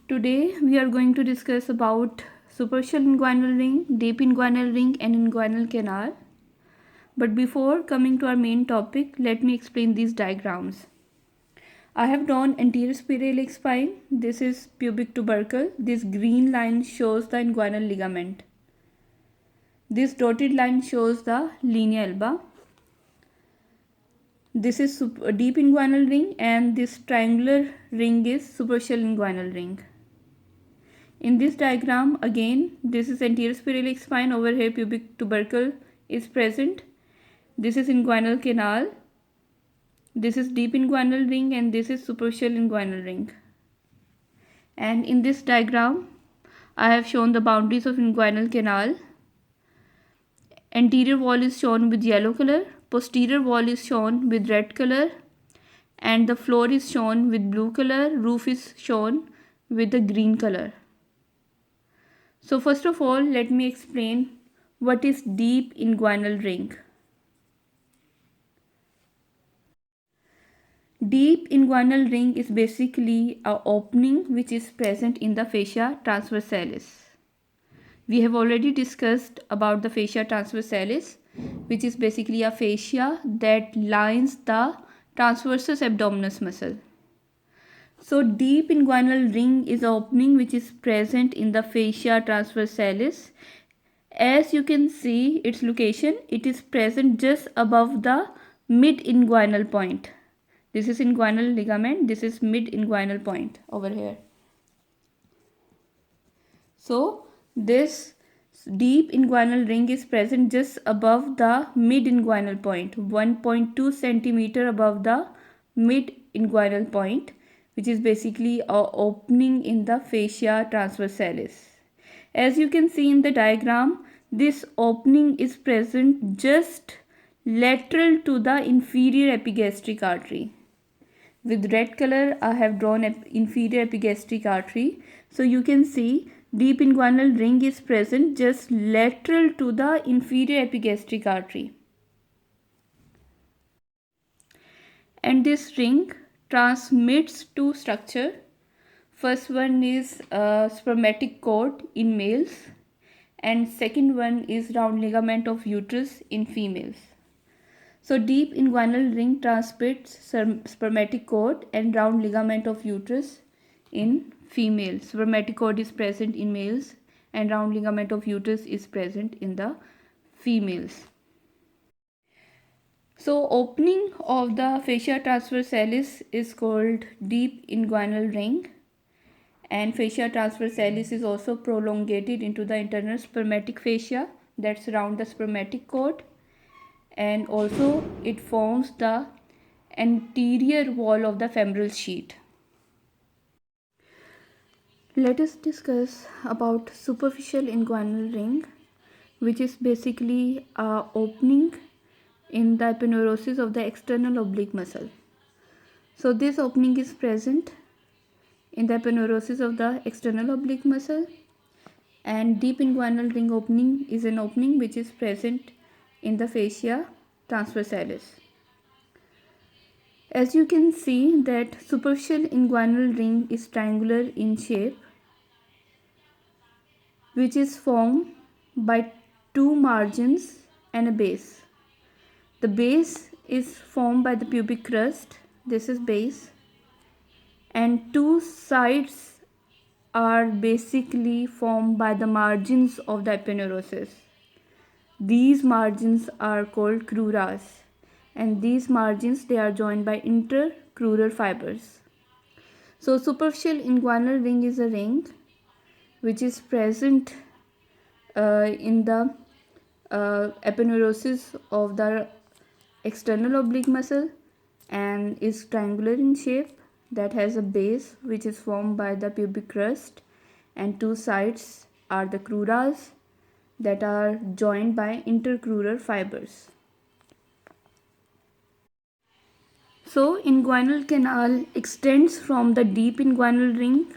Today we are going to discuss about superficial inguinal ring, deep inguinal ring and inguinal canal. But before coming to our main topic, let me explain these diagrams. I have drawn anterior spiraling spine. This is pubic tubercle. This green line shows the inguinal ligament. This dotted line shows the linea alba. This is deep inguinal ring and this triangular ring is superficial inguinal ring. In this diagram, again, this is anterior spiraling spine. Over here, pubic tubercle is present. This is inguinal canal. This is deep inguinal ring and this is superficial inguinal ring. And in this diagram, I have shown the boundaries of inguinal canal. Anterior wall is shown with yellow color. Posterior wall is shown with red color. And the floor is shown with blue color. Roof is shown with the green color. So first of all, let me explain what is deep inguinal ring. Deep inguinal ring is basically an opening which is present in the fascia transversalis. We have already discussed about the fascia transversalis, which is basically a fascia that lines the transversus abdominis muscle. So deep inguinal ring is an opening which is present in the fascia transversalis. As you can see its location, it is present just above the mid-inguinal point. This is inguinal ligament, this is mid-inguinal point over here. So this deep inguinal ring is present just above the mid-inguinal point, 1.2 centimeter above the mid-inguinal point, which is basically an opening in the fascia transversalis. As you can see in the diagram, this opening is present just lateral to the inferior epigastric artery. With red color, I have drawn inferior epigastric artery. So you can see deep inguinal ring is present just lateral to the inferior epigastric artery. And this ring transmits two structure. First one is spermatic cord in males and second one is round ligament of uterus in females. So deep inguinal ring transmits spermatic cord and round ligament of uterus in females. Spermatic cord is present in males and round ligament of uterus is present in the females. So opening of the fascia transversalis is called deep inguinal ring, and fascia transversalis is also prolongated into the internal spermatic fascia that surround the spermatic cord, and also it forms the anterior wall of the femoral sheath. Let us discuss about superficial inguinal ring, which is basically a opening in the aponeurosis of the external oblique muscle. So this opening is present in the aponeurosis of the external oblique muscle, and deep inguinal ring opening is an opening which is present in the fascia transversalis. As you can see that superficial inguinal ring is triangular in shape, which is formed by two margins and a base. The base is formed by the pubic crust, this is base, and two sides are basically formed by the margins of the aponeurosis. These margins are called cruras, and these margins, they are joined by intercrural fibers. So superficial inguinal ring is a ring which is present in the aponeurosis of the external oblique muscle and is triangular in shape, that has a base which is formed by the pubic crust, and two sides are the cruras that are joined by intercrural fibers. So inguinal canal extends from the deep inguinal ring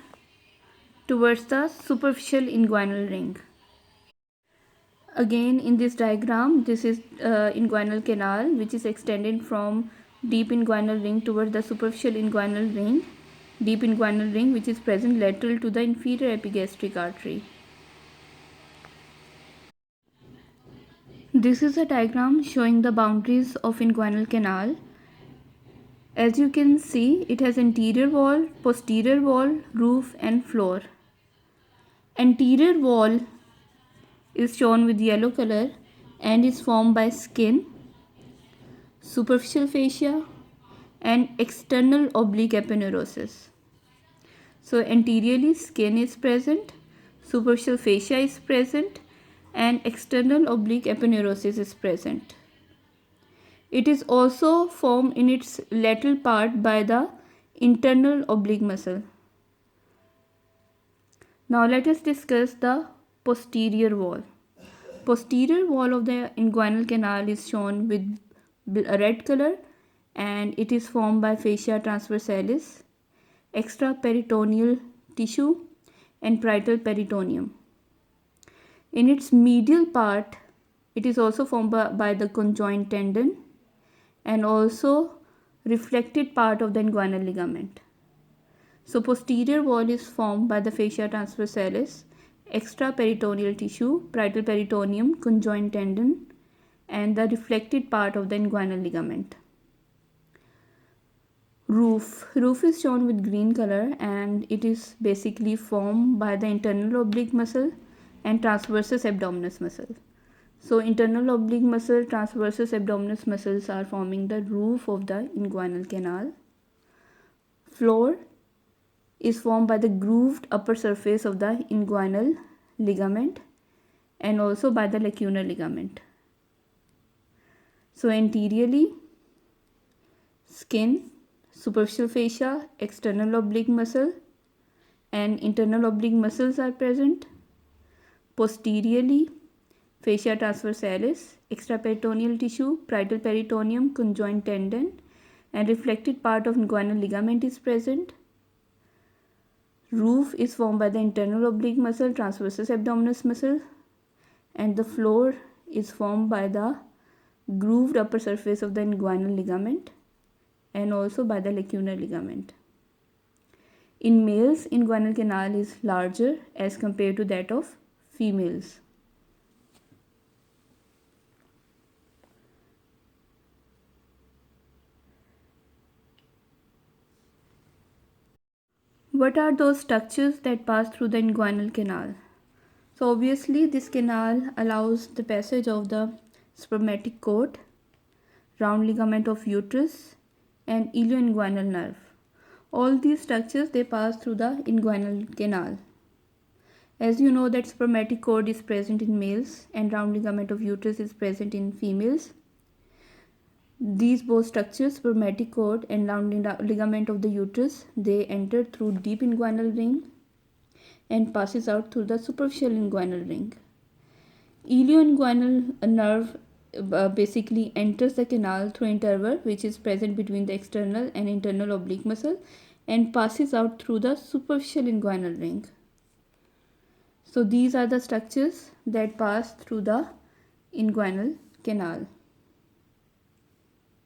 towards the superficial inguinal ring. Again in this diagram, this is inguinal canal which is extended from deep inguinal ring towards the superficial inguinal ring, deep inguinal ring which is present lateral to the inferior epigastric artery. This is a diagram showing the boundaries of inguinal canal. As you can see, it has anterior wall, posterior wall, roof and floor. Anterior wall is shown with yellow color and is formed by skin, superficial fascia and external oblique aponeurosis. So anteriorly skin is present, superficial fascia is present and external oblique aponeurosis is present. It is also formed in its lateral part by the internal oblique muscle. Now let us discuss the posterior wall. Posterior wall of the inguinal canal is shown with red color and it is formed by fascia transversalis, extraperitoneal tissue and parietal peritoneum. In its medial part, it is also formed by the conjoint tendon and also reflected part of the inguinal ligament. So posterior wall is formed by the fascia transversalis, extraperitoneal tissue, parietal peritoneum, conjoint tendon and the reflected part of the inguinal ligament. Roof is shown with green color and it is basically formed by the internal oblique muscle and transversus abdominis muscle. So internal oblique muscle, transversus abdominis muscles are forming the roof of the inguinal canal. Floor is formed by the grooved upper surface of the inguinal ligament and also by the lacunar ligament. So anteriorly, skin, superficial fascia, external oblique muscle and internal oblique muscles are present. Posteriorly, fascia transversalis, extraperitoneal tissue, parietal peritoneum, conjoint tendon and reflected part of inguinal ligament is present. Roof is formed by the internal oblique muscle, transversus abdominis muscle and the floor is formed by the grooved upper surface of the inguinal ligament and also by the lacunar ligament. In males, inguinal canal is larger as compared to that of females. What are those structures that pass through the inguinal canal? So obviously this canal allows the passage of the spermatic cord, round ligament of uterus and ilioinguinal nerve. All these structures they pass through the inguinal canal. As you know that spermatic cord is present in males and round ligament of uterus is present in females. These both structures, spermatic cord and round ligament of the uterus, they enter through deep inguinal ring and passes out through the superficial inguinal ring. Ilioinguinal nerve basically enters the canal through interval which is present between the external and internal oblique muscle and passes out through the superficial inguinal ring. So these are the structures that pass through the inguinal canal.